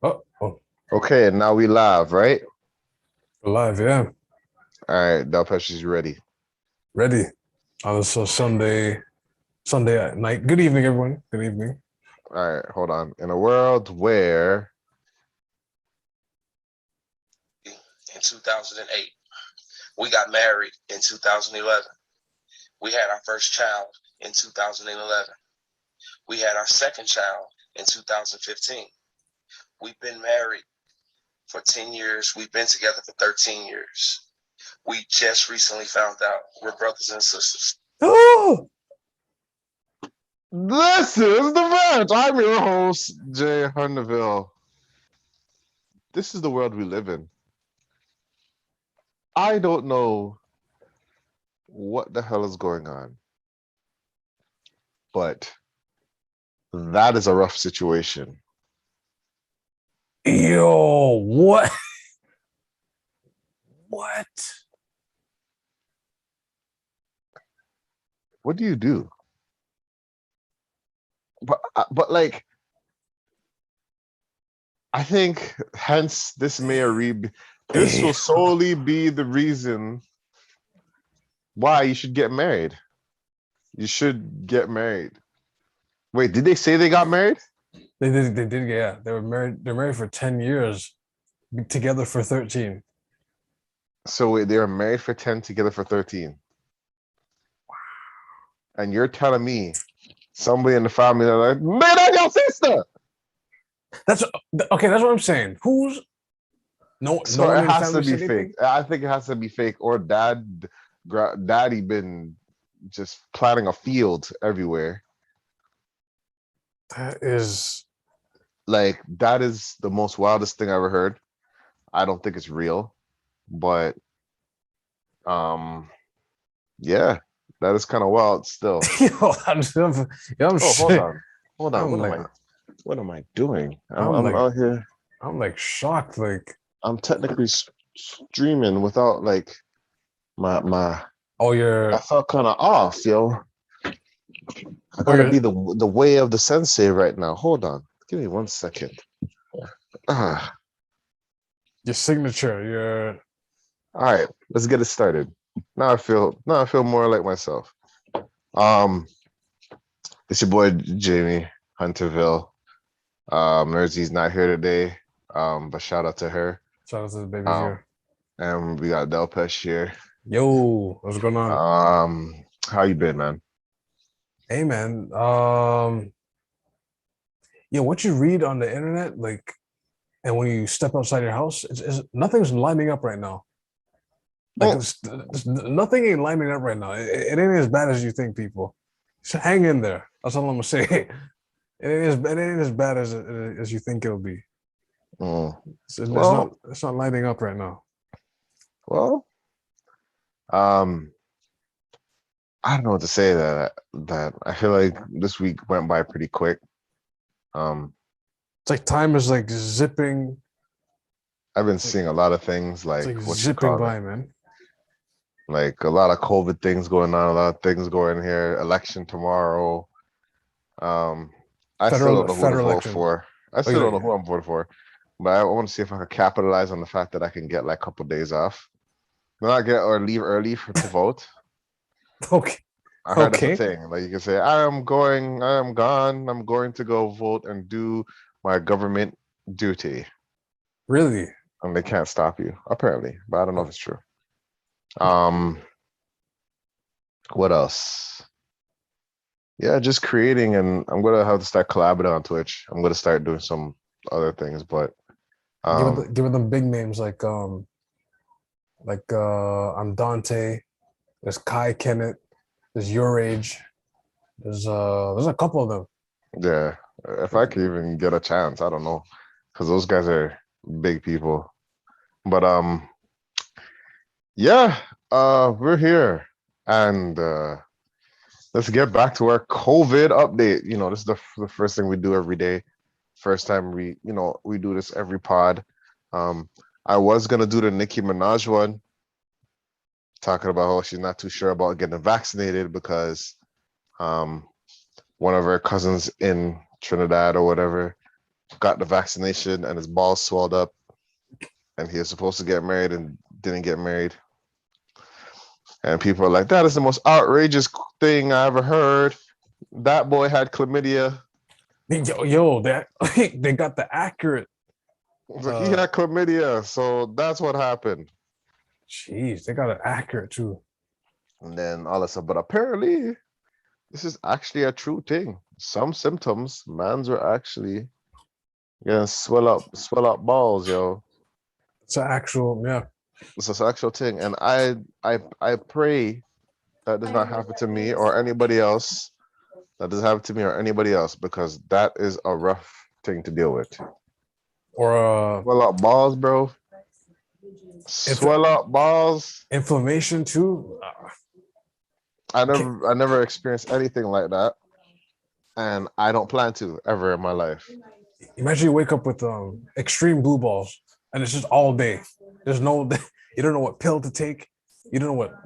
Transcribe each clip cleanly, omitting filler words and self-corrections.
Oh, Okay, and now we live, right? live, yeah. All right, Dalpeshi's ready. Ready on this Sunday night. Good evening, everyone. Good evening. All right, hold on. In a world where in 2008. We got married in 2011. We had our first child in 2011. We had our second child in 2015. We've been married for 10 years. We've been together for 13 years. We just recently found out we're brothers and sisters. Oh, this is the vent. I'm your host, Jay Hundeville. This is the world we live in. I don't know what the hell is going on, but that is a rough situation. yo, what? What? What do you do? But like, I think hence this this will solely be the reason why you should get married. You should get married. Wait, did they say they got married? They did, yeah. They were married. They're married for 10 years, together for 13. So wait, they were married for 10, together for 13. And you're telling me somebody in the family are like, man, that's your sister. That's okay. That's what I'm saying. No So one it in the has to family be said fake. anything? I think it has to be fake, or daddy been just planting a field everywhere. That is Like, that is the most wildest thing I ever heard. I don't think it's real, but yeah, that is kind of wild still. yo, I'm Oh, hold shit. on. Hold on. I'm like What am I doing? I'm I'm like out here. I'm like shocked. Like, I'm technically streaming without like my oh, I you're felt kind of off, yo. I oh gotta you're be the way of the sensei right now. Hold on. Give me 1 second. Ah, your signature. Your all right, let's get it started. Now I feel more like myself. Um, it's your boy Jamie Hunterville. Nerzy's not here today. But shout out to her. shout out to the baby Um, here. and we got Delpesh here. Yo, what's going on? How you been, man? Hey man. What you read on the internet, like, and when you step outside your house, it's nothing's lining up right now. Like, Well, nothing ain't lining up right now. It ain't as bad as you think, people. So hang in there. That's all I'm gonna say. It ain't as bad as you think it'll be. mm, It's not well, it's not lining up right now. well. Um, I don't know what to say. That I feel like this week went by pretty quick. Um, It's like time is like zipping. I've been It's like seeing a lot of things it's like like what you zipping call it, by, man. like a lot of COVID things going on, a lot of things going here. Election tomorrow. Um, I still don't know who to Federal vote election. for. I Oh, still don't know who I'm voting for, but I want to see if I can capitalize on the fact that I can get like a couple days off, not get or leave early to vote. okay, I heard that's a okay. thing. Like you can say, I am gone. I'm going to go vote and do my government duty, Really? and they can't stop you apparently. But I don't know if it's true. Um, what else? Yeah, just creating, and I'm gonna have to start collaborating on Twitch. I'm gonna start doing some other things, but um, Give it them big names I'm Dante. There's Kai Kenneth. There's Your Age. There's a couple of them. yeah, if I could even get a chance, I don't know, because those guys are big people. But yeah, we're here, and let's get back to our COVID update. This is the first thing we do every day. First time we do this every pod. Um, I was gonna do the Nicki Minaj one, talking about how she's not too sure about getting vaccinated because um one of her cousins in Trinidad or whatever got the vaccination and his balls swelled up, and he was supposed to get married and didn't get married. And people are like, that is the most outrageous thing I ever heard. That boy had chlamydia. Yo, that they got the accurate. So he had chlamydia, so that's what happened. Jeez, they got it accurate too. And then all of a sudden, but apparently, this is actually a true thing. Some symptoms, mans are actually gonna swell up balls, yo. It's an actual, yeah. It's an actual thing, and I pray that does not happen to me or anybody else. That doesn't happen to me or anybody else, because that is a rough thing to deal with. Or Swell up balls, bro. Swell up balls. inflammation too. I never experienced anything like that, and I don't plan to ever in my life. Imagine you wake up with extreme blue balls, and it's just all day. There's no, you don't know what pill to take. You don't know what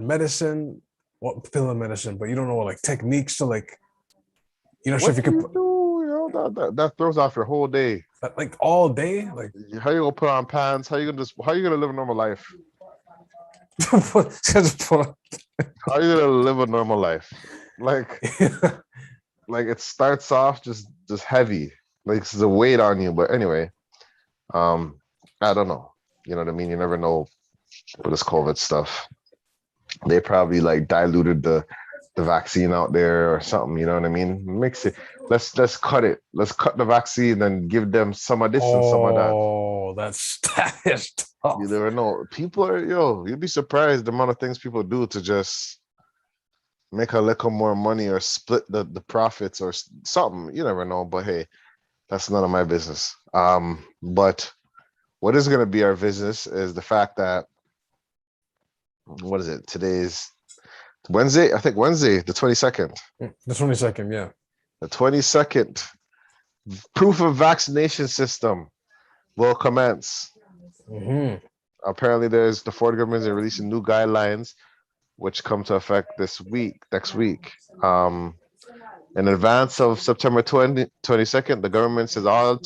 pill and medicine, but you don't know what like techniques to like. You're not sure if you What could do you do? You know, that throws off your whole day. like all day. Like How you gonna put on pants? How you gonna live a normal life? just put How are you gonna live a normal life? Like it starts off just heavy, like it's a weight on you. But anyway, I don't know. You know what I mean? You never know with this COVID stuff. They probably like diluted the vaccine out there or something. You know what I mean? Mix it. Let's cut it. Let's cut the vaccine and give them some of this and some of that. Oh, that is tough. You never know. People are you'd be surprised the amount of things people do to just make a little more money or split the profits or something. You never know. But hey, that's none of my business. But what is going to be our business is the fact that, what is it? Today's Wednesday. I think Wednesday, the 22nd. The 22nd, yeah. The 22nd proof of vaccination system will commence. Mm-hmm. Apparently, the Ford government is releasing new guidelines, which come to effect next week. In advance of September 22nd, the government says all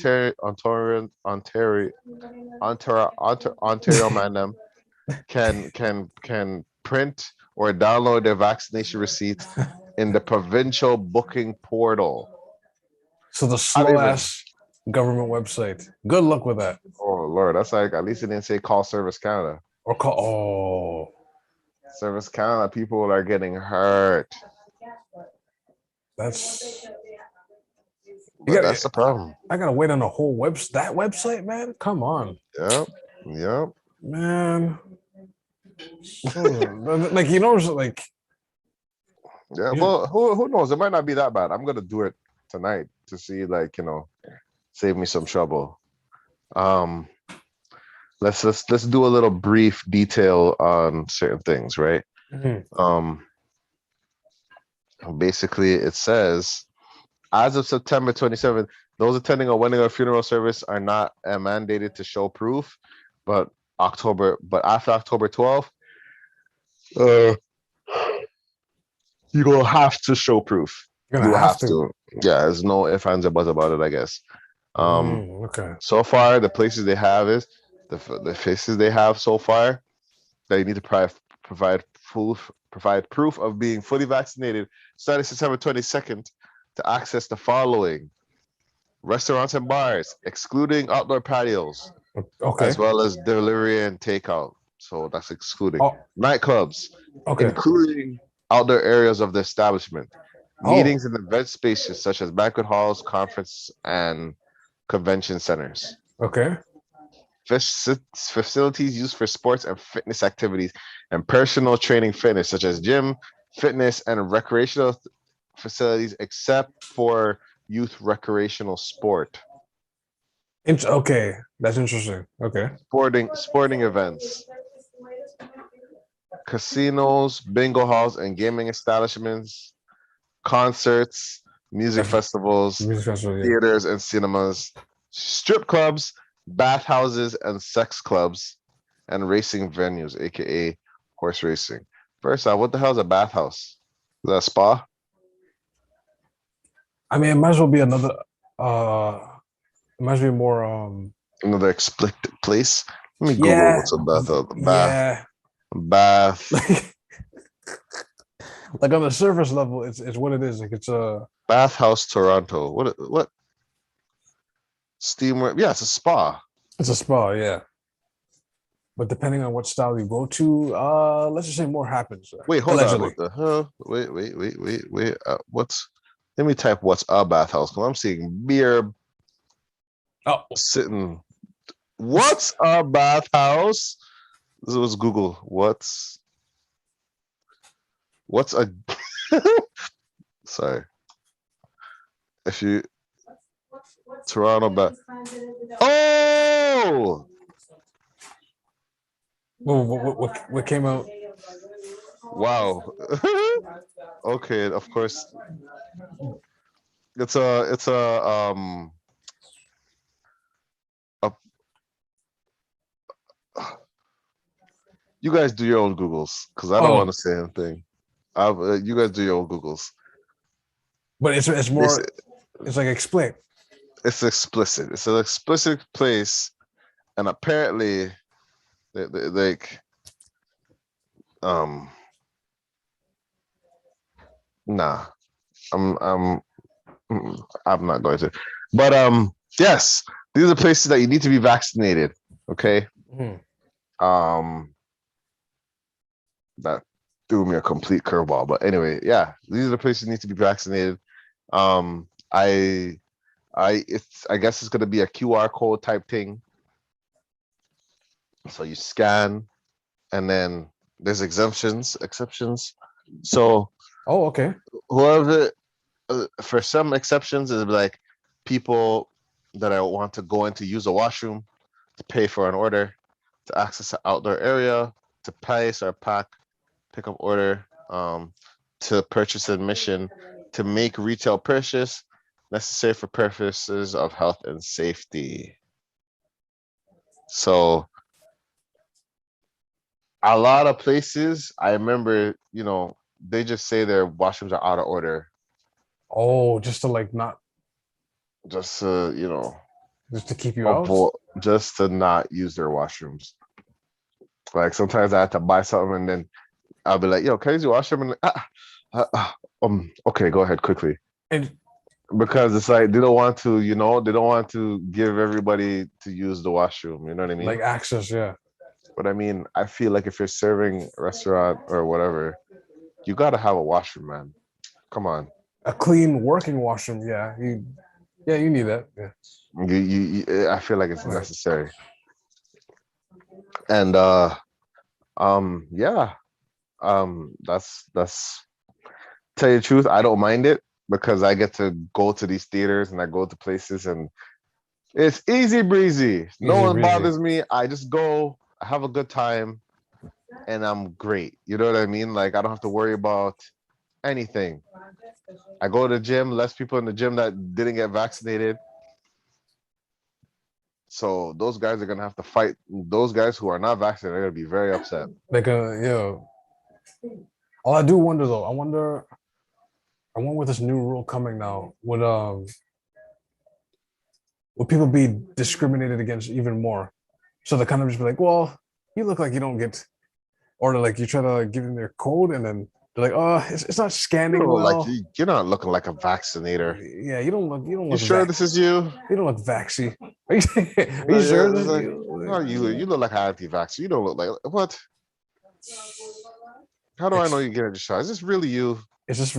Ontario man them can print or download their vaccination receipts in the provincial booking portal. So the slow ass government website. Good luck with that. Oh Lord, that's like, at least it didn't say call Service Canada. Or call Service Canada, people are getting hurt. that's That's the problem. I gotta wait on the whole that website, man. Come on. Yep. Man. Like like yeah, well, who knows? It might not be that bad. I'm gonna do it tonight to see, like, save me some trouble. Let's do a little brief detail on certain things, right? Mm-hmm. Basically it says, as of September 27th, those attending a wedding or funeral service are not mandated to show proof, but after October 12th, you will have to show proof. You will have to. Yeah, there's no ifs, ands, or buts about it, I guess. Okay. So far, the places they have is the faces they have so far. They need to provide proof of being fully vaccinated starting September 22nd to access the following: restaurants and bars, excluding outdoor patios, okay, as well as delivery and takeout. So that's excluding nightclubs, including outdoor areas of the establishment, meetings and event spaces such as banquet halls, conference and convention centers. Okay. Facilities used for sports and fitness activities and personal training fitness, such as gym, fitness, and recreational facilities, except for youth recreational sport. Okay, that's interesting. Okay. Sporting events, casinos, bingo halls, and gaming establishments, concerts, music festivals, theaters and cinemas, strip clubs, bathhouses and sex clubs, and racing venues, aka horse racing. First off, what the hell is a bathhouse? Is that a spa? I mean, it might as well be another Reminds me more Another explicit place. Let me Google yeah, what's a bath. yeah. Bath. Like on the surface level, it's what it is. Like it's a Bathhouse Toronto. What steam? Yeah, it's a spa. it's a spa, yeah. But depending on what style you go to, let's just say more happens. Wait, hold on. Allegedly. What the hell? Wait. What's? Let me type what's a bathhouse because I'm seeing beer Oh, sitting. What's a bathhouse? This was Google. What's a? Sorry. If you Toronto bath. Oh. what came out? Wow. Okay, of course. It's a you guys do your own Googles because I don't want Oh, to say anything. You guys do your own Googles. but it's It's, more. It's like explain. it's explicit. It's an explicit place, and apparently, like, nah, I'm I'm not going to. But yes, these are places that you need to be vaccinated. Okay. Mhm. That threw me a complete curveball. But anyway, yeah, these are the places you need to be vaccinated. Um, I I guess it's gonna be a QR code type thing. So you scan, and then there's exceptions. So Oh, okay. whoever, for some exceptions, is like people that I want to go in to use a washroom, to pay for an order, to access an outdoor area, to place or pack, pick up order, to purchase admission, to make retail purchase necessary for purposes of health and safety. So a lot of places, I remember, they just say their washrooms are out of order, Oh, just to like not just just to keep you out. avoid, just to not use their washrooms. Like sometimes I have to buy something and then I'll be like, "Yo, can I use your washroom?" And okay, go ahead quickly. And Because it's like they don't want to, they don't want to give everybody to use the washroom. You know what I mean? like access, yeah. But I mean, I feel like if you're serving a restaurant or whatever, you gotta have a washroom, man. Come on. A clean working washroom, yeah. You need that. Yeah. I feel like it's Right. necessary. And yeah. That's tell you the truth, I don't mind it because I get to go to these theaters and I go to places and it's easy breezy. No Easy one breezy. bothers me. I just go, I have a good time, and I'm great. You know what I mean? Like I don't have to worry about anything. I go to the gym, less people in the gym that didn't get vaccinated. So those guys are gonna have to fight. Those guys who are not vaccinated are gonna be very upset. Like oh, I do wonder though. I wonder with this new rule coming now, would people be discriminated against even more? So they kind of just be like, well, you look like you don't get, or like you try to like, give them their code and then they're like, oh, it's not You scanning know, like well. you're not looking like a vaccinator. Yeah, you don't You look sure this is you? you don't look vaxy. Are you, are you Yeah, sure it's this like, you? no, you look like an anti-vaxxer. You don't look like what? How do I know It's, you're getting the shot? Is this really you? it's just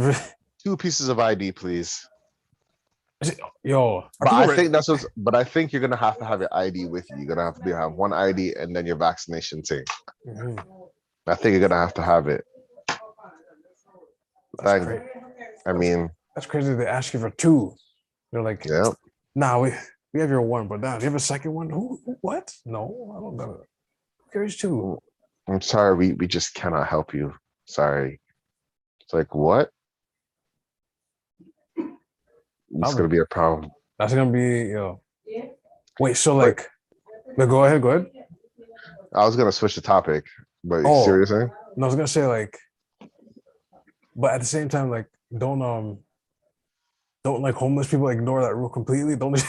2 pieces of ID, please. yo, are But people I ready? think that's what. But I think you're gonna have to have your ID with you. You're gonna have to have one ID and then your vaccination thing. Mhm. I think you're gonna have to have it. That's Like, crazy. I mean, That's crazy. They ask you for two. They're like, yeah. nah, we have your one, but now do you have a second one? What? No, I don't know. There's two. I'm sorry, we just cannot help you. Sorry. It's like what? It's gonna be a problem. That's gonna be Wait, so like, no, go ahead, go ahead. I was gonna switch the topic, but Oh, seriously, no, I was gonna say like, but at the same time, like, don't like homeless people ignore that rule completely. Don't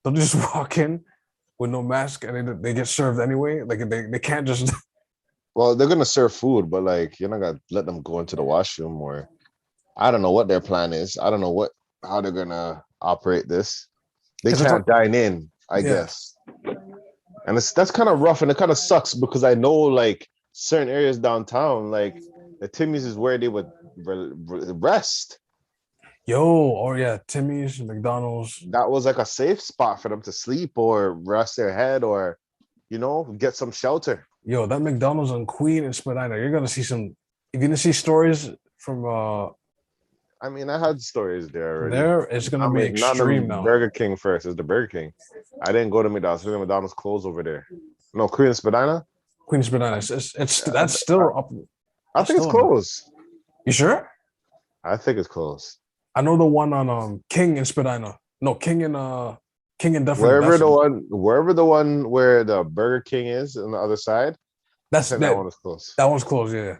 They'll just walk in with no mask and they get served anyway. Like they can't just. Well, they're gonna serve food, but like you're not gonna let them go into the washroom, or I don't know what their plan is. I don't know how they're gonna operate this. They can't dine in, I guess. And that's kind of rough, and it kind of sucks because I know like certain areas downtown, like the Timmy's is where they would rest. Or yeah, Timmy's, McDonald's. That was like a safe spot for them to sleep or rest their head or, get some shelter. Yo, that McDonald's on Queen and Spadina, you're gonna see some. You're gonna see stories from. I mean, I had stories there already. There, it's gonna be extreme now. Burger King first. It's the Burger King. I didn't go to McDonald's. The McDonald's closed over there. No, Queen and Spadina. Queen and Spadina. It's that's still up. I think it's closed. You sure? I think it's closed. I know the one on King and Spadina. No, King and Dufferin. Wherever the one where the Burger King is on the other side. That one is closed. That one's closed, yeah.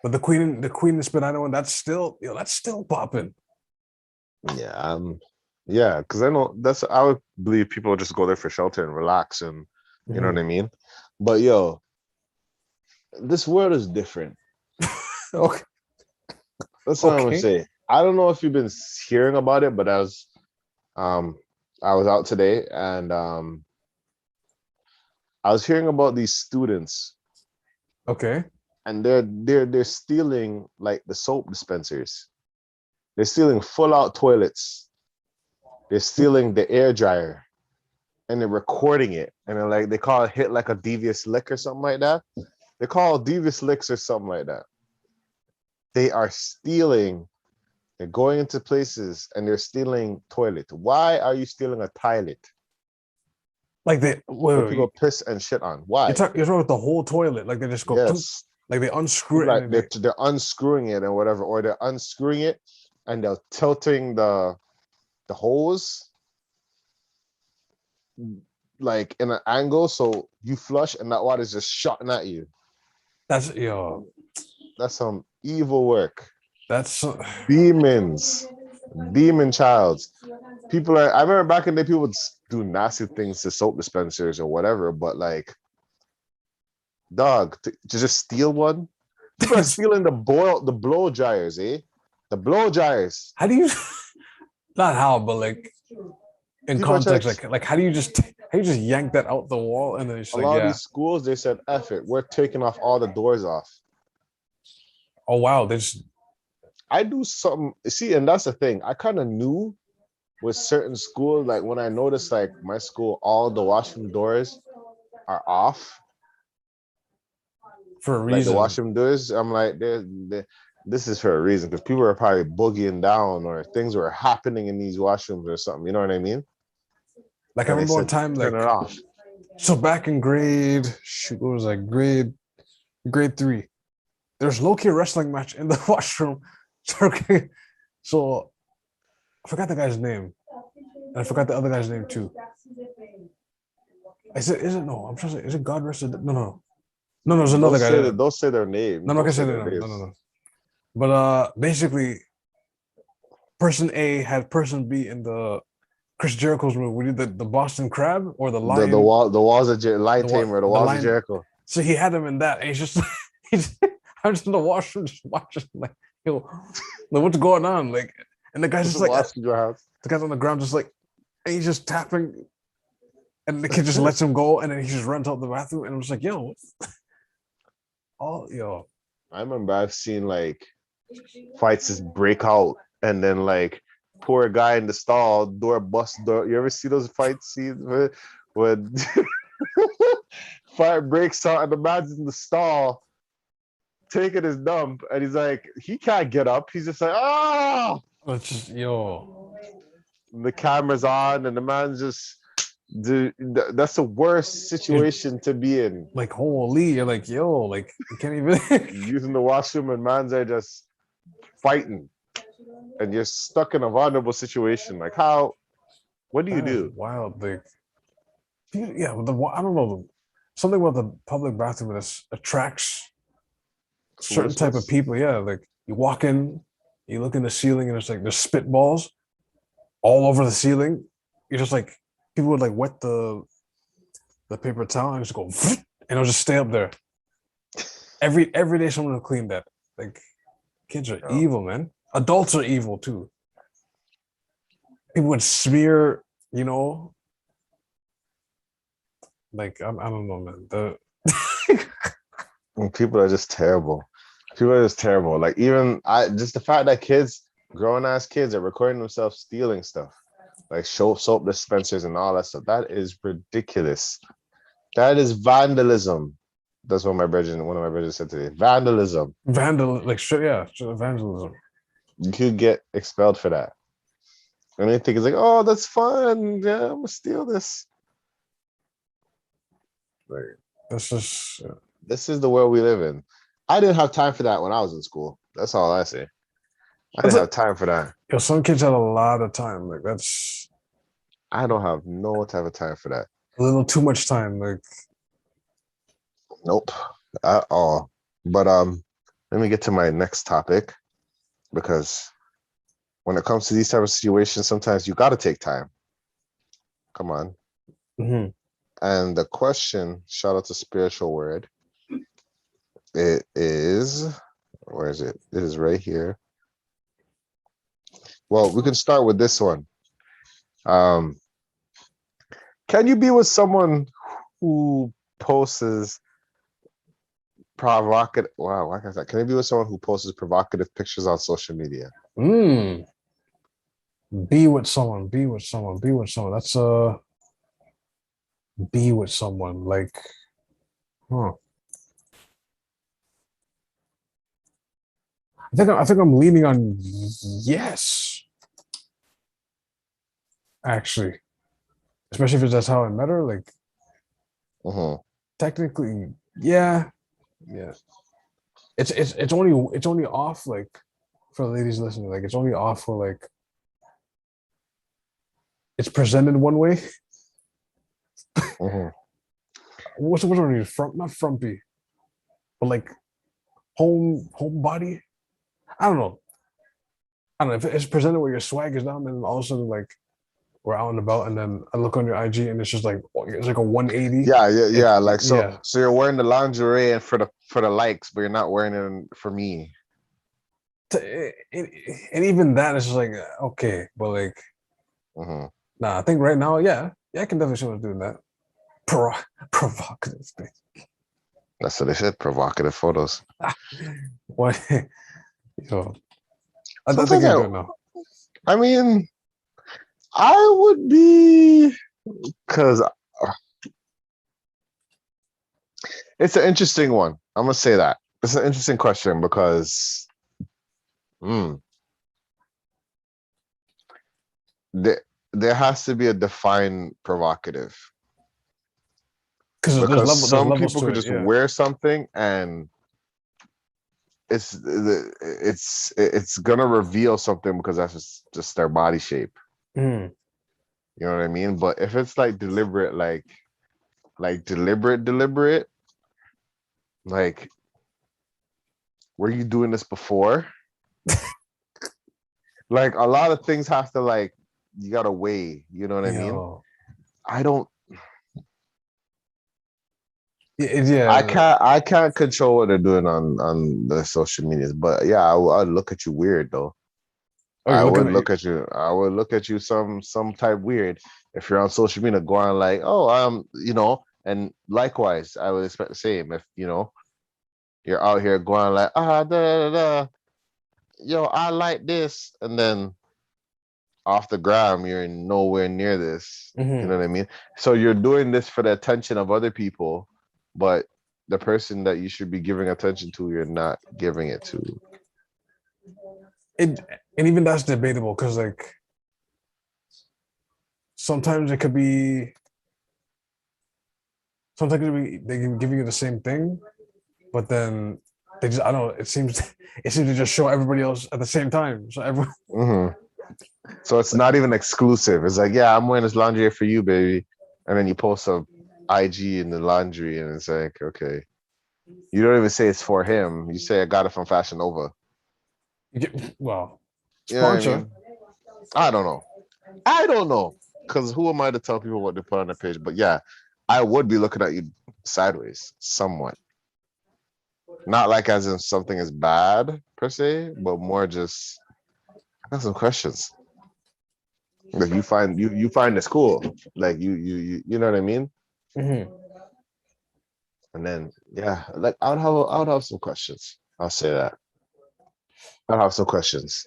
But the Queen and Spadina one, that's still popping. Yeah, because I know I would believe people just go there for shelter and relax and you know what I mean. But this world is different. Okay. That's what I'm gonna say. I don't know if you've been hearing about it, but I was out today and I was hearing about these students. Okay. And they're stealing like the soap dispensers. They're stealing full out toilets. They're stealing the air dryer, and they're recording it. And they're like, they call it hit like a devious lick or something like that. They call it devious licks or something like that. They are stealing. They're going into places and they're stealing toilet. Why are you stealing a toilet? Like people piss and shit on. Why? You're talking about the whole toilet. Like they just go. Yes. Like they unscrew it. Like they're unscrewing it and whatever, or they're unscrewing it and they're tilting the hose like in an angle so you flush and that water is just shotting at you. That's some evil work. That's demon childs. I remember back in the day, people would do nasty things to soap dispensers or whatever, but like, dog, to just steal one? People are stealing the blow dryers, eh? The blow dryers. How do you, not how, but like, in people context, like how do you just yank that out the wall and then it's like, a lot of these schools, they said, F it, we're taking off all the doors off. Oh, wow. I do something, see, and that's the thing. I kind of knew with certain schools, like when I noticed like my school, all the washroom doors are off. For a reason. Like the washroom doors, I'm like, this is for a reason, because people are probably boogieing down or things were happening in these washrooms or something. You know what I mean? Like I remember one time, like, turn it off. So back in grade 3, there's low-key wrestling match in the washroom. So I forgot the guy's name. And I forgot the other guy's name too. Is it God Rest? No, there's another guy. Don't say their name. No, I can say their name. No. But basically, person A had person B in the Chris Jericho's room. We did the Boston Crab or the Lion. The walls of Lion Tamer, the walls of Jericho. So he had him in that, and he's just I'm just in the washroom just watching like, yo, like what's going on? Like, and the guy's just like, the guy's on the ground just like, and he's just tapping, and the kid just lets him go, and then he just runs out the bathroom, and I'm just like, yo, I remember I've seen like fights just break out, and then like poor guy in the stall, door. You ever see those fights scenes when fight breaks out and the man's in the stall taking his dump, and he's like, he can't get up. He's just like, oh, it's just the camera's on, and the man's just. That's the worst situation to be in. Like, holy, you're like, yo, like you can't even using the washroom and man's are just fighting, and you're stuck in a vulnerable situation. Like, what do you do? Wild, like, yeah. I don't know, something about the public bathroom that attracts a certain type of people. Yeah, like you walk in, you look in the ceiling, and it's like there's spitballs all over the ceiling. You're just like, people would like wet the paper towel and just go and it'll just stay up there. Every day someone will clean that. Like kids are evil, man. Adults are evil too. People would smear, you know, like I don't know, man. People are just terrible. People are just terrible. Like even just the fact that kids, grown ass kids, are recording themselves stealing stuff, like soap dispensers and all that stuff. That is ridiculous. That is vandalism. That's what one of my brothers said today. Vandalism. Vandalism. You could get expelled for that. And they think it's like, oh, that's fun. Yeah, I'm gonna steal this. Like this is the world we live in. I didn't have time for that when I was in school. That's all I say. I didn't have time for that. Yo, some kids had a lot of time. Like I don't have no type of time for that. A little too much time. Like nope, at all. But let me get to my next topic, because when it comes to these type of situations, sometimes you got to take time. Come on. Mm-hmm. And the question, shout out to Spiritual Word. It is, where is it? It is right here. Well, we can start with this one. Can you be with someone who posts provocative? Wow, like I said, can you be with someone who posts provocative pictures on social media? Be with someone. That's be with someone. Like, I think I'm leaning on yes. Actually, especially if that's how I met her. Like, technically, yeah. It's only off, like, for the ladies listening. Like, it's only off for like it's presented one way. What's the word? Not frumpy, but like homebody. I don't know. If it's presented where your swag is down, then all of a sudden, like, we're out and about, and then I look on your IG and it's just like it's like a 180. So you're wearing the lingerie and for the likes, but you're not wearing it for me. And even that is just like okay, but like, nah. I think right now, yeah, I can definitely see what's doing that. Provocative thing. That's what they said. Provocative photos. What? Yo, I don't think you're good now. I mean, I would be, because it's an interesting one. I'm gonna say that it's an interesting question because there has to be a defined provocative. Because some people could just wear something and it's gonna reveal something because that's just their body shape. You know what I mean? But if it's like deliberate, like deliberate, like, were you doing this before? Like, a lot of things have to, like, you gotta weigh. You know what I mean? I don't. I can't control what they're doing on the social medias, but yeah, I'd look at you weird though. I would look at you some type weird if you're on social media going like, oh, you know, and likewise, I would expect the same if, you know, you're out here going like, yo, I like this, and then off the gram, you're nowhere near this. You know what I mean? So you're doing this for the attention of other people, but the person that you should be giving attention to, you're not giving it to. And even that's debatable because, like, sometimes it could be they can give you the same thing, but then they just, I don't know, it seems to just show everybody else at the same time. So everyone. So it's not even exclusive. It's like, yeah, I'm wearing this lingerie for you, baby, and then you post a IG in the laundry, and it's like, okay, you don't even say it's for him. You say I got it from Fashion Nova. Well, sponsor. You know what I mean? I don't know. because who am I to tell people what to put on their page? But yeah, I would be looking at you sideways, somewhat. Not like as in something is bad per se, but more just I got some questions. Like you find this cool. Like you know what I mean? Mm-hmm. And then yeah, like I would have some questions. I'll say that. I'd have some questions.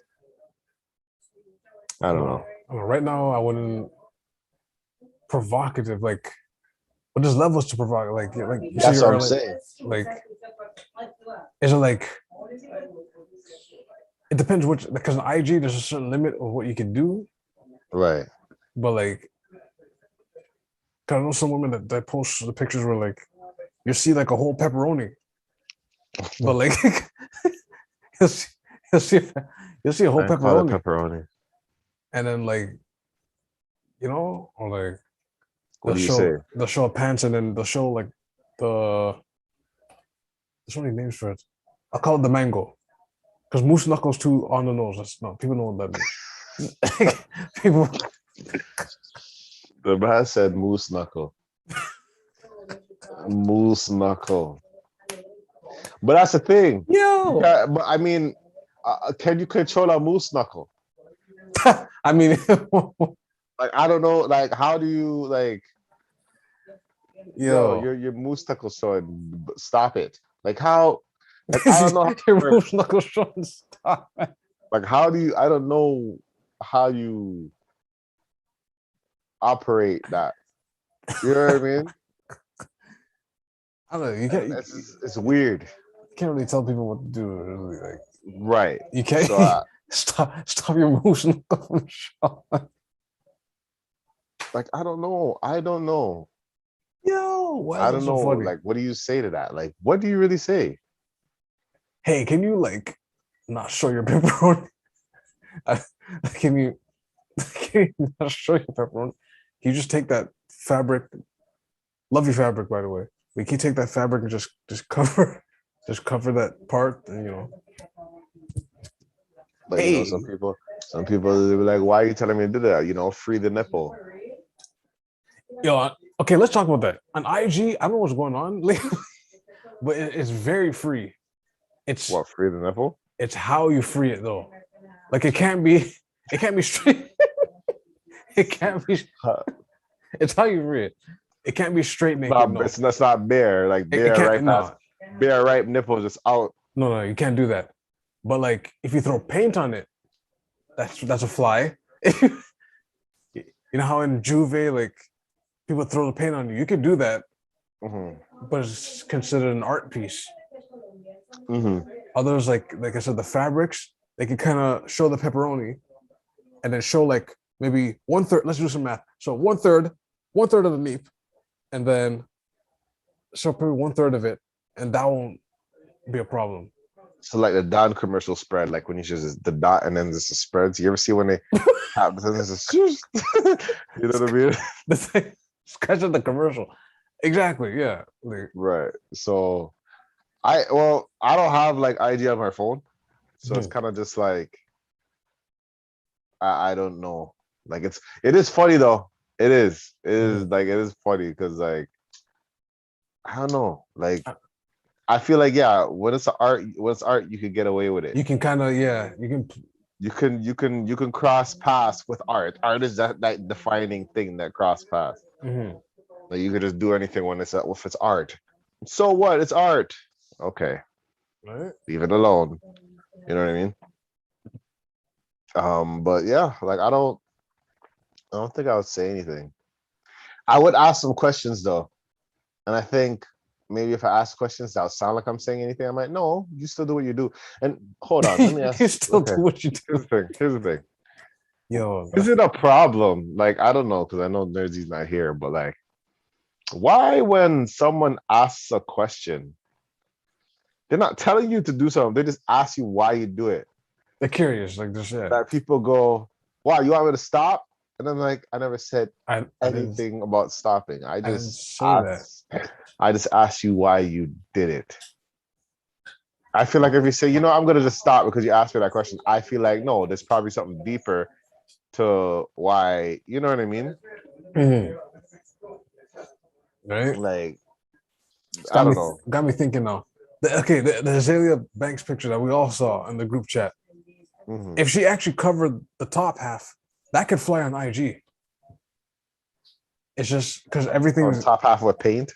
I don't know. Right now, I wouldn't provocative. Like, but there's levels to provoke. Like you said That's what I'm earlier. saying. Like, is it like? It depends which, because on IG there's a certain limit of what you can do, Right. but like, 'cause I know some women that post the pictures where like you see like a whole pepperoni, but like you'll see, you'll see you'll see a whole I call it pepperoni, pepperoni. and then like or like What do you say? they'll show pants, and then they'll show like the there's so many names for it. I'll call it the mango. Because moose knuckles too on the nose. That's not people know what that means. People The man said moose knuckle. Moose knuckle. But that's the thing. yo. But I mean, can you control a moose knuckle? I mean, Like I don't know. Like how do you like? Yo, your moose knuckle showing. Stop it. Like how? Like I don't know. Your moose knuckles showing. Stop. Like how do you? I don't know how you operate that. You know what I mean? I don't know. You can't. It's weird. You can't really tell people what to do. Really, like Right. you can't So, stop your moose knuckle from showing. like I don't know. Yo, why I is don't that so know. funny? Like, what do you say to that? Like, what do you really say? Hey, can you like not show your pepperoni? Can you not show your pepperoni? Can you just take that fabric? Love your fabric, by the way. We can take that fabric and just cover that part, and But hey, you know, some people they be like, "Why are you telling me to do that?" You know, free the nipple. yo, okay, let's talk about that. On IG, I don't know what's going on lately, but it's very free. It's What, free the nipple? It's how you free it though. Like it can't be straight. It can't be. It's how you free it. It can't be straight naked. No, That's not bare. Like bare right past. Bare right nipple just out. No, you can't do that. But like if you throw paint on it, that's a fly. You know how in Juve, like people throw the paint on you. You can do that, but it's considered an art piece. Others, like I said, the fabrics, they can kind of show the pepperoni, and then show like maybe 1/3. Let's do some math. So 1/3 of the meat, and then show probably 1/3 of it, and that won't be a problem. So like the Don commercial spread, like when you just the dot and then there's the spreads. You ever see when they have this? You know what I mean? The thing, sketch of the commercial. Exactly. Yeah. Like, Right. So I don't have like IG on my phone, so it's kind of just like I don't know. Like it is funny though. It is like it is funny because like I don't know. Like I feel like when it's art, you can get away with it. you can kind of You can cross paths with art. Art is that defining thing that cross paths. Like you could just do anything when if it's art. So what? It's art. Okay. Right. Leave it alone. You know what I mean? But yeah, like I don't think I would say anything. I would ask some questions though. And I think maybe if I ask questions that would sound like I'm saying anything, I'm like, no, you still do what you do. And hold on, let me ask you still do what you do. Here's the thing. Yo, is it a problem? Like, I don't know, because I know Nerdsy's not here, but like, why when someone asks a question, they're not telling you to do something, they just ask you why you do it. They're curious, like this. Yeah. That people go, wow, you want me to stop? And I'm like, I never said anything about stopping. I just asked you why you did it. I feel like if you say, I'm gonna just stop because you asked me that question, I feel like no, there's probably something deeper to why, you know what I mean? Mhm. Right? Like, It's I don't know. got me thinking now. The Azalea Banks picture that we all saw in the group chat. Mhm. If she actually covered the top half, that could fly on IG. It's just because everything. On top half with paint.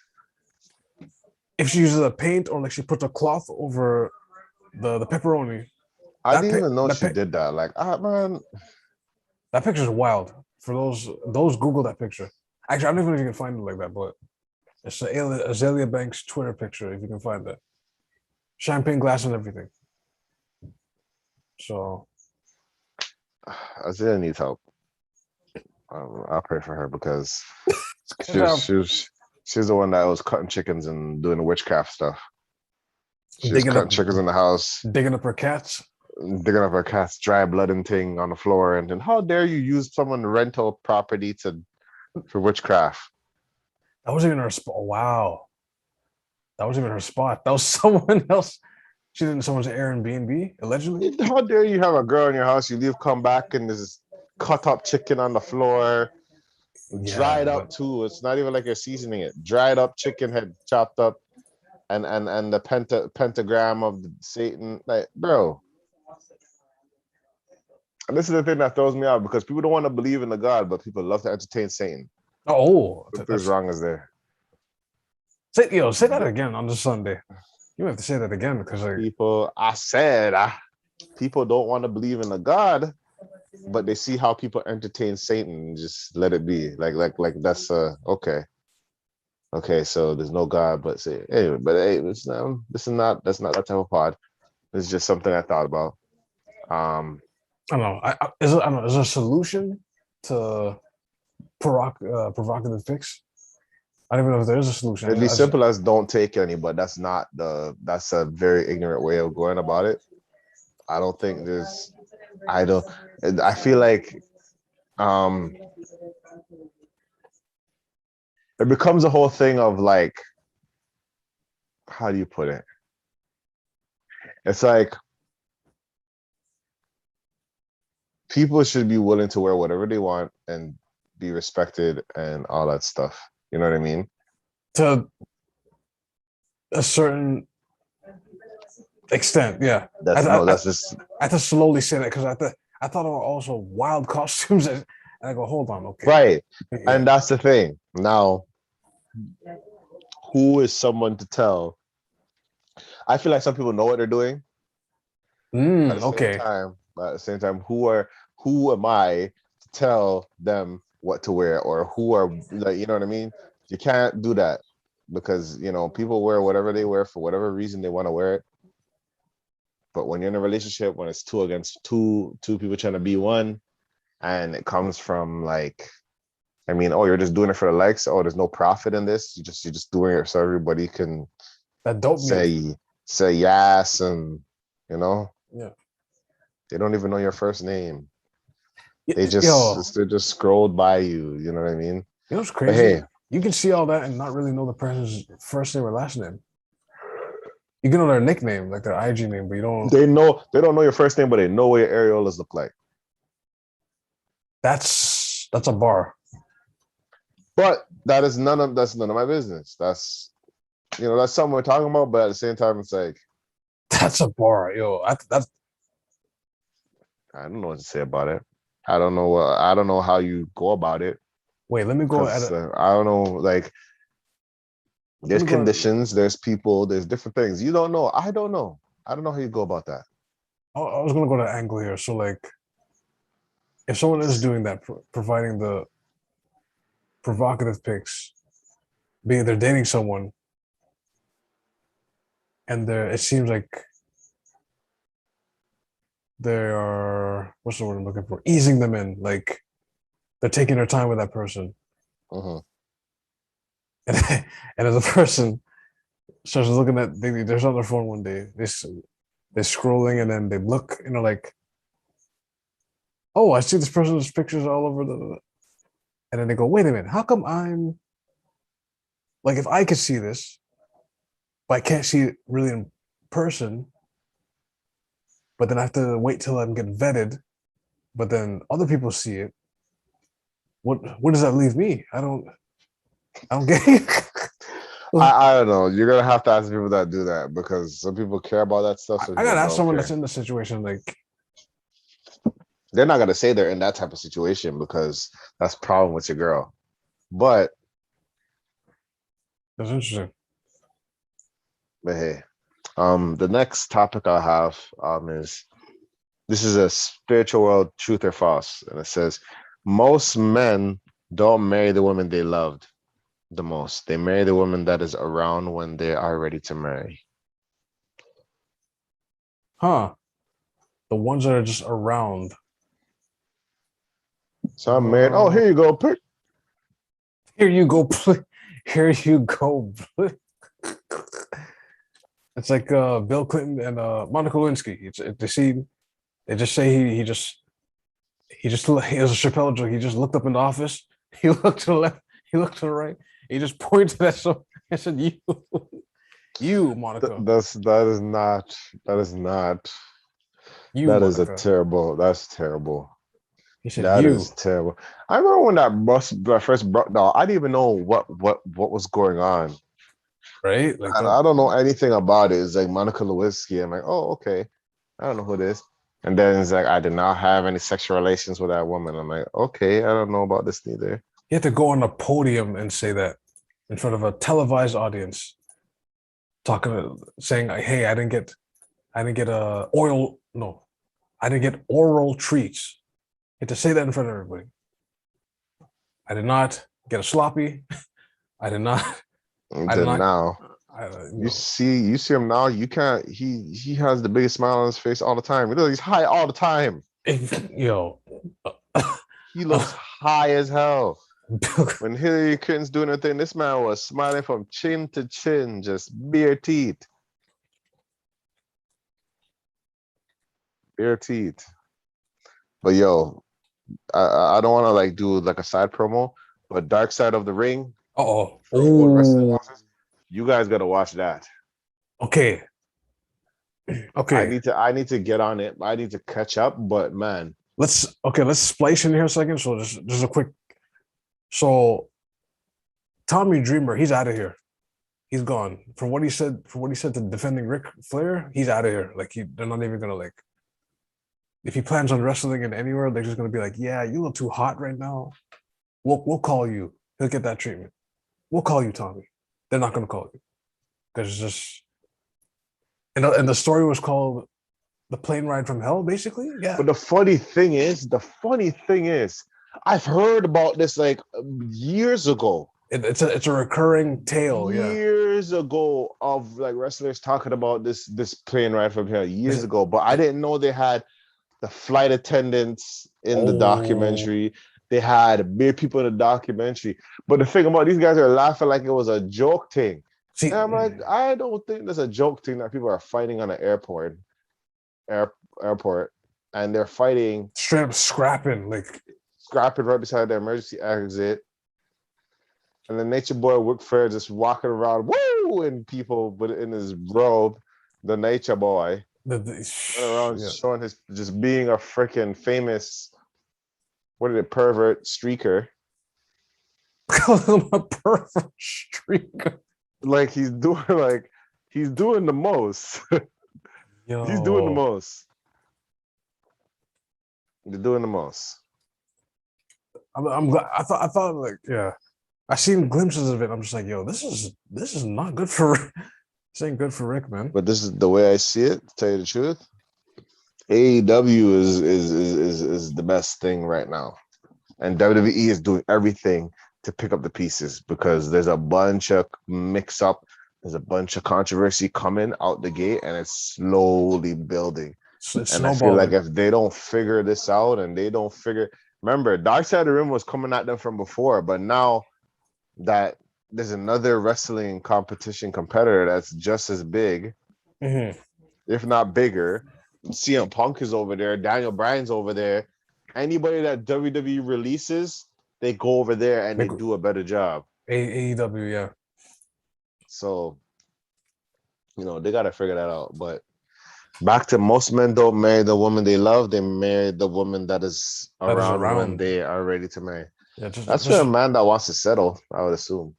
If she uses a paint or like she puts a cloth over the pepperoni, I didn't even know that she did that. Like, man, that picture is wild. For those Google that picture. Actually, I don't even know if you can find it like that, but it's the Azalea Banks Twitter picture if you can find that. Champagne glass and everything. So Azalea needs help. I'll pray for her because job. she's the one that was cutting chickens and doing the witchcraft stuff. She was digging cutting up chickens in the house, digging up her cats. digging up her cat's dry blood and thing on the floor, and then how dare you use someone's rental property for witchcraft? That wasn't even her spot. Wow. That wasn't even her spot. That was someone else. She did someone's Airbnb, allegedly. How dare you have a girl in your house, you leave, come back, and there's cut up chicken on the floor, Yeah, dried up but too. It's not even like you're seasoning it. Dried up chicken head chopped up, and the pentagram of Satan. Like, bro. And this is the thing that throws me out because people don't want to believe in the God, but people love to entertain Satan. Something's wrong is there. Say that again on this Sunday. You have to say that again because People don't want to believe in the God, but they see how people entertain Satan and just let it be. Like that's okay. Okay, so there's no God, but say anyway, but hey, that's not that type of pod. It's just something I thought about. I don't know. Is there a solution to provocative fix? I don't even know if there is a solution. It'd be simple as don't take any, but that's a very ignorant way of going about it. I don't think I feel like it becomes a whole thing of like, how do you put it? It's like people should be willing to wear whatever they want and be respected and all that stuff. You know what I mean? To a certain extent, yeah. That's just I had to slowly say that because I thought it were also wild costumes, and I go, hold on, okay, right. yeah. And that's the thing. Now, who is someone to tell? I feel like some people know what they're doing. At the same time, who am I to tell them what to wear, or who are, like, you know what I mean? You can't do that because, you know, people wear whatever they wear for whatever reason they want to wear it. But when you're in a relationship, when it's two against two people trying to be one, and it comes from like, I mean, oh, you're just doing it for the likes. Oh, there's no profit in this. You're just doing it so everybody can that dope say yes, and you know, yeah. they don't even know your first name. They just scrolled by you. You know what I mean? You know what's crazy? Hey, you can see all that and not really know the person's first name or last name. You can know their nickname, like their IG name, but you don't. They don't know your first name, but they know what your areolas look like. That's a bar. But that's none of my business. That's, you know, that's something we're talking about, but at the same time, it's like, that's a bar, yo. I don't know what to say about it. I don't know how you go about it. Wait, let me go at it. I don't know, like, there's conditions, there's people, there's different things. You don't know. I don't know. I don't know how you go about that. I was gonna go to angle here. So, like, if someone is doing that, providing the provocative pics, being they're dating someone, and it seems like they are, what's the word I'm looking for? Easing them in, like they're taking their time with that person. Mm-hmm. And as a person starts looking at, they're on their phone one day, they're scrolling, and then they look, you know, like, oh, I see this person's pictures all over and then they go, wait a minute, how come I'm, like, if I could see this, but I can't see it really in person, but then I have to wait till I'm getting vetted but then other people see it. What does that leave me? I don't get it. I don't know. You're gonna have to ask people that do that because some people care about that stuff. Some I people gotta ask don't someone care. that's in the situation. Like, They're not gonna say they're in that type of situation because that's a problem with your girl. But that's interesting. hey, the next topic I have is this is a spiritual world truth or false, and it says most men don't marry the woman they loved the most. They marry the woman that is around when they are ready to marry. Huh? The ones that are just around. So I'm married. Oh, here you go, pick. Here you go. Here you go. It's like Bill Clinton and Monica Lewinsky. They just say he was a Chappelle joke. He just looked up in the office. He looked to the left. He looked to the right. He just pointed at some. I said, "You, Monica. That is not. You, That is a Monica." terrible. That's terrible. He said, That "You." is terrible. I remember when that first brought down. I didn't even know what was going on. Right? Like And that. I don't know anything about it. It's like Monica Lewinsky. I'm like, oh, okay. I don't know who it is. And then it's like, I did not have any sexual relations with that woman. I'm like, okay, I don't know about this neither. You have to go on a podium and say that in front of a televised audience, saying, "Hey, I didn't get I didn't get oral treats." You have to say that in front of everybody. I did not get a sloppy. I did not. And I did then not. now, You you see him now. You can't. He has the biggest smile on his face all the time. He's high all the time. Yo, He looks high as hell. When Hillary Clinton's doing her thing, this man was smiling from chin to chin, just bare teeth. Bare teeth. But yo, I don't want to like do like a side promo, but Dark Side of the Ring. oh, For old wrestling watchers, you guys gotta watch that. okay. I need to get on it. I need to catch up, but man. Let's splice in here a second. So just a quick. So Tommy Dreamer, he's out of here. He's gone. From what he said to defending Ric Flair, he's out of here. Like they're not even gonna like. If he plans on wrestling in anywhere, they're just gonna be like, "Yeah, you look too hot right now. We'll call you. He'll get that treatment. We'll call you, Tommy." They're not gonna call you because it's just. And the story was called "The Plane Ride from Hell," basically. Yeah. But the funny thing is, I've heard about this like years ago. It's a recurring tale. Years ago of like wrestlers talking about this plane ride from hell years ago, but I didn't know they had the flight attendants in the documentary. They had mere people in the documentary. But the thing about these guys are laughing like it was a joke thing. See, and I'm like, I don't think there's a joke thing that people are fighting on an airport, and they're fighting straight up scrapping right beside the emergency exit. And the Nature Boy Ric Flair just walking around, woo, and people, but in his robe, the Nature Boy, around showing his just being a freaking famous, pervert streaker. Call him a pervert streaker. Like he's doing the most. Yo. He's doing the most. They're doing the most. I'm glad. I thought like, yeah. I seen glimpses of it. I'm just like, yo, this is not good for. This ain't good for Rick, man. But this is the way I see it. To tell you the truth, AEW is the best thing right now, and WWE is doing everything to pick up the pieces because there's a bunch of mix up, there's a bunch of controversy coming out the gate, and it's slowly building. And I feel like if they don't figure this out, and they don't figure, remember, Dark Side of the Ring was coming at them from before, but now that there's another wrestling competition competitor that's just as big, if not bigger. CM Punk is over there, Daniel Bryan's over there. Anybody that WWE releases, they go over there and they do a better job. AEW, yeah. So, they got to figure that out. But Back to most men don't marry the woman they love. They marry the woman that is That is around when around. they are ready to marry. Yeah, That's for a just man that wants to settle, I would assume.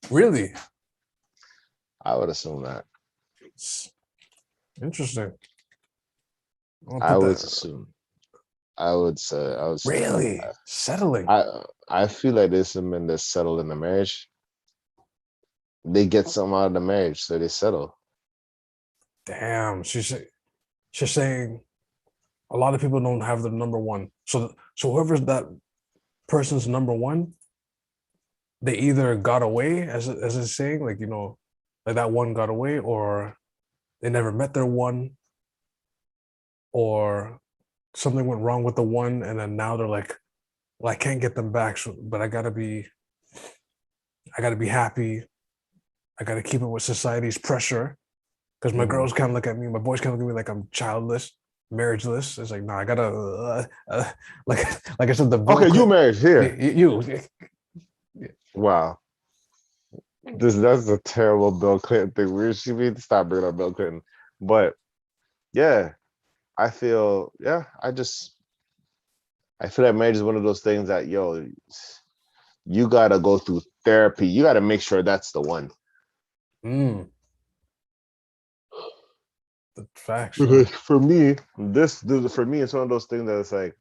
really I would assume that. interesting. I'll I put would that. assume. I would say. Really settling. I feel like there's some men that settle in the marriage. They get something out of the marriage, so they settle. Damn, she's saying a lot of people don't have the number one. So whoever's that person's number one, they either got away, as it's saying, like like that one got away, or they never met their one, or something went wrong with the one, and then now they're like, well, I can't get them back, so but I gotta be happy. I gotta keep it with society's pressure. Because my girls kind of look at me, my boys kind of look at me like I'm childless, marriageless. It's like, no, I gotta, like I said, the Bill Okay, you married here. you. Wow. That's a terrible Bill Clinton thing. We should need to stop bringing up Bill Clinton. But yeah, I feel I feel like marriage is one of those things that you gotta go through therapy. You gotta make sure that's the one. The facts. For me, it's one of those things that it's like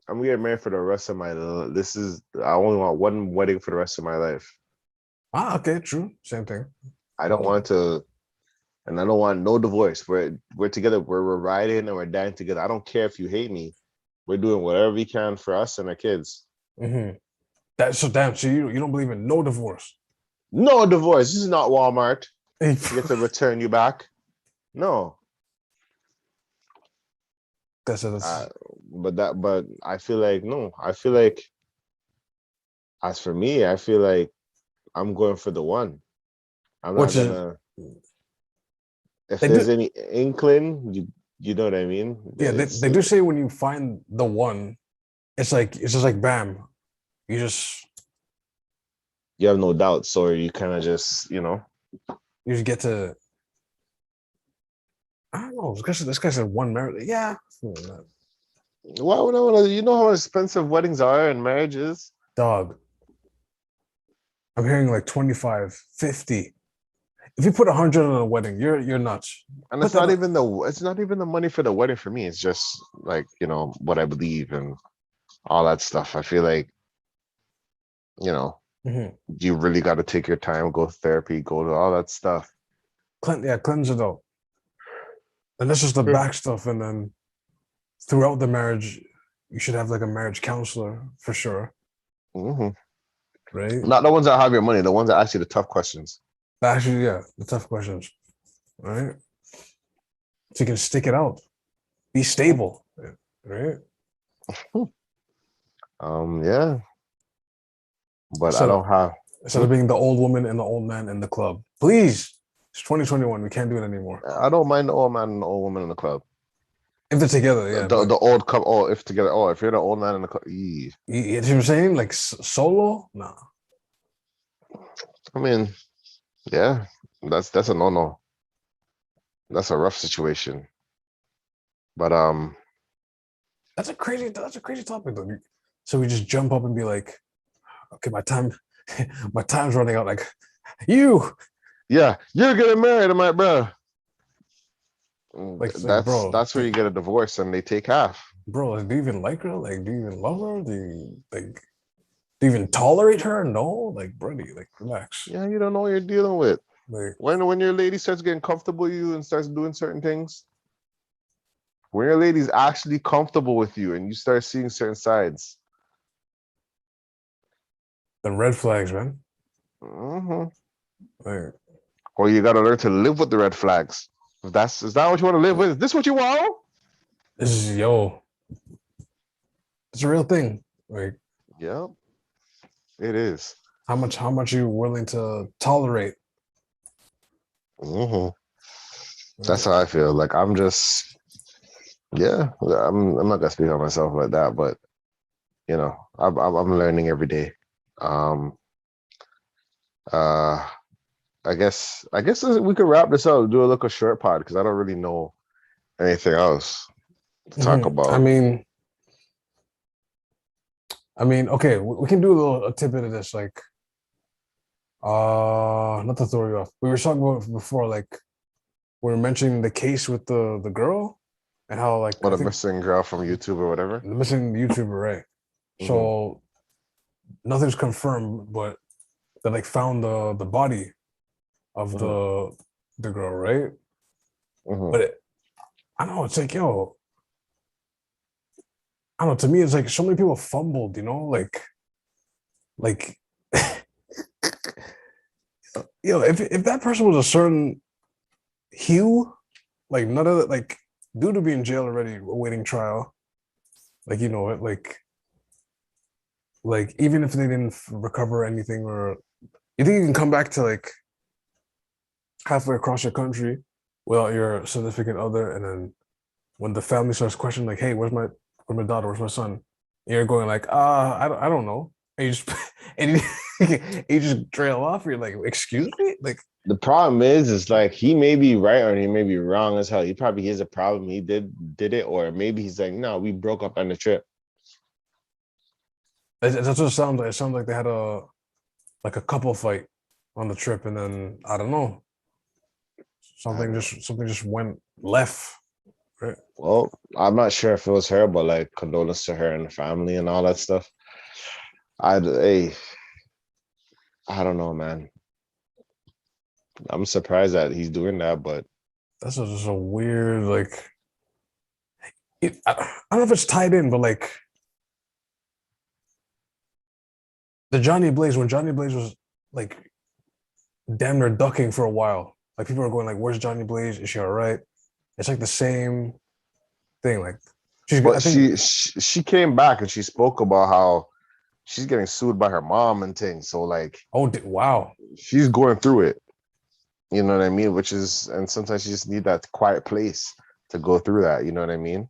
I'm getting married for the rest of my life. I only want one wedding for the rest of my life. Okay, true. Same thing. I don't want to, and I don't want no divorce. We're together. We're riding and we're dying together. I don't care if you hate me. We're doing whatever we can for us and our kids. That's so damn. So you don't believe in no divorce? No divorce. This is not Walmart. You get to return you back. No. But I feel like no. I feel like, as for me, I feel like I'm going for the one. I'm not gonna. If there's any inkling, you know what I mean? Yeah, they do say when you find the one, it's just like bam, you have no doubts, so you kind of just you just get to. I don't know. This guy said one marriage. Yeah. Why would I want to? You know how expensive weddings are and marriages? Dog. I'm hearing like 25, 50. If you put 100 on a wedding, you're nuts. And it's not even the money for the wedding for me. It's just like, what I believe and all that stuff. I feel like, you really got to take your time, go to therapy, go to all that stuff. Cleanse it out. And that's just the back stuff. And then throughout the marriage, you should have like a marriage counselor for sure. Right? Not the ones that have your money, the ones that ask you the tough questions. Actually, yeah, the tough questions. Right? So you can stick it out. Be stable. Right? Yeah. But I don't have. Instead of being the old woman and the old man in the club. Please. It's 2021. We can't do it anymore. I don't mind the old man and the old woman in the club. If they're together, yeah. The old couple, if together, if you're the old man in the club, you know what I'm saying? Like solo? No. I mean, yeah, that's a no. That's a rough situation. But that's a crazy topic though. So we just jump up and be like, okay, my time's running out. Like, you're getting married, my bro. Like that's where you get a divorce and they take half. Bro, like, do you even like her? Like, do you even love her? Do you even tolerate her? No, like, buddy, like, relax. Yeah, you don't know what you're dealing with. Like, when your lady starts getting comfortable with you and starts doing certain things, when your lady's actually comfortable with you and you start seeing certain sides, the red flags, man. Like, or you gotta learn to live with the red flags. Is that what you want to live with? Is this what you want? This is it's a real thing. Like, yeah, it is. How much are you willing to tolerate? That's how I feel. Like, I'm just, I'm not gonna speak on myself like that, but I'm learning every day. I guess we could wrap this up, do a little short pod, because I don't really know Anything else to talk about? I mean, okay, we can do a tidbit of this, like, not to throw you off. We were talking about before, like, we were mentioning the case with the girl and how, like, What I a think missing girl from YouTube or whatever. the missing YouTuber, right? So nothing's confirmed, but they like found the body of the girl, right? But I don't know, it's like, yo, I don't know, to me, it's like so many people fumbled, you know, like yo, if that person was a certain hue, like none of that, like due to be in jail already awaiting trial, like you know it, like even if they didn't recover anything, or you think you can come back to like halfway across your country without your significant other, and then when the family starts questioning, like, hey, where's my daughter, where's my son? And you're going like, I don't know. And you just and you just trail off. You're like, excuse me? Like The problem is like he may be right or he may be wrong as hell. He probably has a problem. He did it, or maybe he's like, no, we broke up on the trip. that's what it sounds like. It sounds like they had a couple fight on the trip, and then I don't know. Something just went left. Right? Well, I'm not sure if it was her, but like condolence to her and the family and all that stuff. I don't know, man. I'm surprised that he's doing that, but That's just a weird, like, I don't know if it's tied in, but like when Johnny Blaze was like damn near ducking for a while. Like people are going like, "Where's Johnny Blaze? Is she all right?" It's like the same thing. Like But she came back and she spoke about how she's getting sued by her mom and things. So like, wow, she's going through it. You know what I mean? And sometimes you just need that quiet place to go through that. You know what I mean?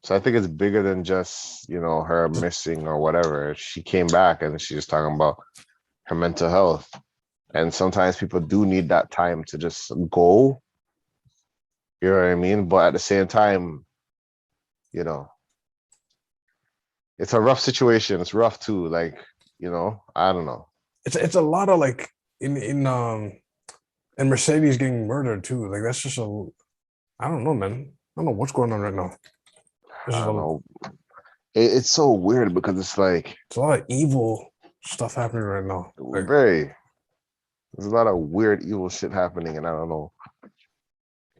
So I think it's bigger than just, you know, her missing or whatever. She came back and she was talking about her mental health. And sometimes people do need that time to just go. You know what I mean? But at the same time, you know, it's a rough situation. It's rough too. Like, you know, I don't know. It's a lot of like in Mercedes getting murdered too. Like that's just I don't know, man. I don't know what's going on right now. I don't know. It's so weird because it's like it's a lot of evil stuff happening right now. Like, there's a lot of weird evil shit happening, and I don't know.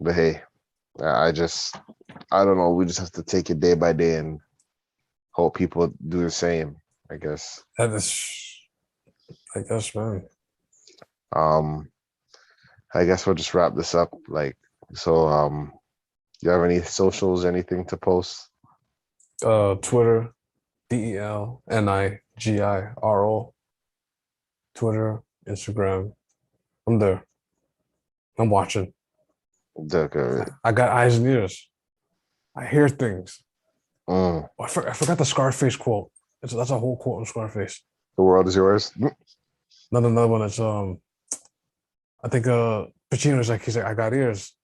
But hey, I don't know. We just have to take it day by day and hope people do the same, I guess. That is, I guess, man. I guess we'll just wrap this up. Like, so, you have any socials, anything to post? Twitter, DELNIGIRO. Twitter, Instagram. I'm there. I'm watching. Okay. I got eyes and ears. I hear things. Oh, I forgot the Scarface quote. That's a whole quote on Scarface. The world is yours. Another one. It's I think Pacino's like, he's like, I got ears.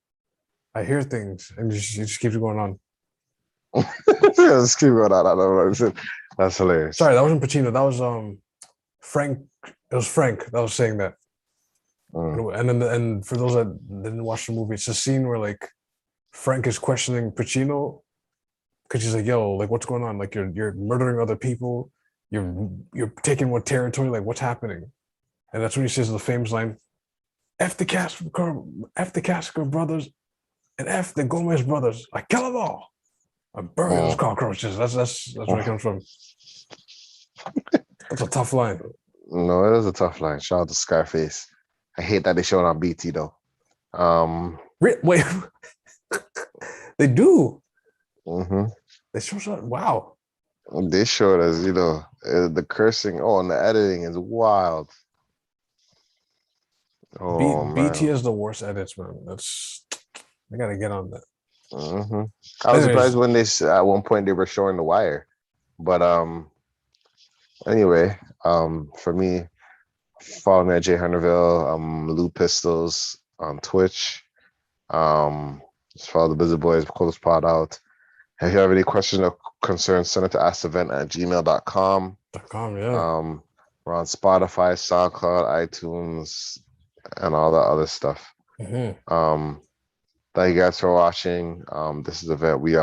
I hear things, and he just keeps going on. Just keep going on. I don't know. That's hilarious. Sorry, that wasn't Pacino. That was Frank. It was Frank that was saying that. And for those that didn't watch the movie, it's a scene where like Frank is questioning Pacino because he's like, "Yo, like what's going on? Like you're murdering other people. You're taking what territory? Like what's happening?" And that's when he says the famous line, F the Castro brothers and F the Gomez brothers. I kill them all. I bury those cockroaches. That's where it comes from. That's a tough line. No, it is a tough line. Shout out to Scarface. I hate that they show it on BT though. Wait, they do. Mm-hmm. They show wow. They showed us, you know, the cursing. Oh, and the editing is wild. Oh BT man, is the worst edits, man. I gotta get on that. Mm-hmm. I was surprised when at one point they were showing The Wire, but anyway, for me, follow me at Jay Hunterville, Lou Pistols on Twitch, Just follow the Busy Boys, close pod out. If you have any questions or concerns, send it to askthevent@gmail.com. Yeah. We're on Spotify, SoundCloud, iTunes, and all that other stuff. Mhm. Thank you guys for watching. This is the Vent. We out.